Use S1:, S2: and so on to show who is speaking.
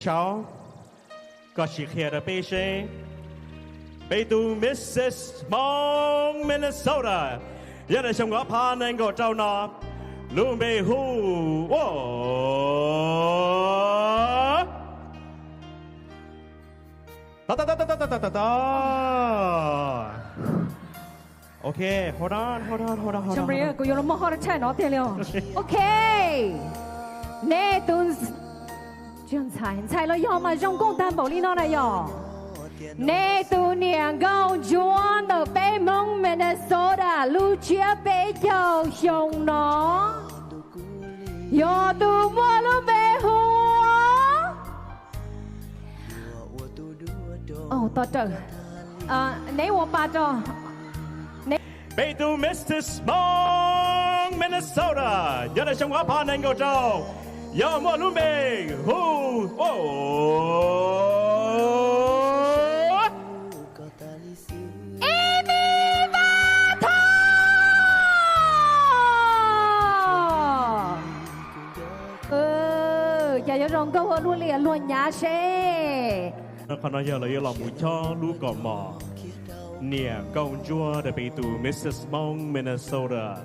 S1: cháu có chỉ kia là bê xe bê tu Mrs. Mong Minnesota giờ này trong ngõ pha nên có trâu nọ luôn bê hu Okay, hold on.
S2: Chồng riêng, cô yêu nó mò ra nó tiền liều. Okay, nè tuần chuyên sai lo yêu mà trong công tam bảo lý nó này yo. Nè tu niệm gạo chuan ở bên mông Minnesota, lưu chia bên châu sông nó. Yo tu mua lu bên hoa. Oh, tốt trời. Nè我把着。
S1: Bê tu Mrs. Mong Minnesota giờ này trong ngõ pha nên có trâu giờ mua luôn bê hu
S2: giờ rong câu hơn luôn liền luôn nhá xe
S1: nó còn nói giờ là yêu lòng mũi cho lú cỏ mỏ nè công chúa để bê tu Mrs. Mong Minnesota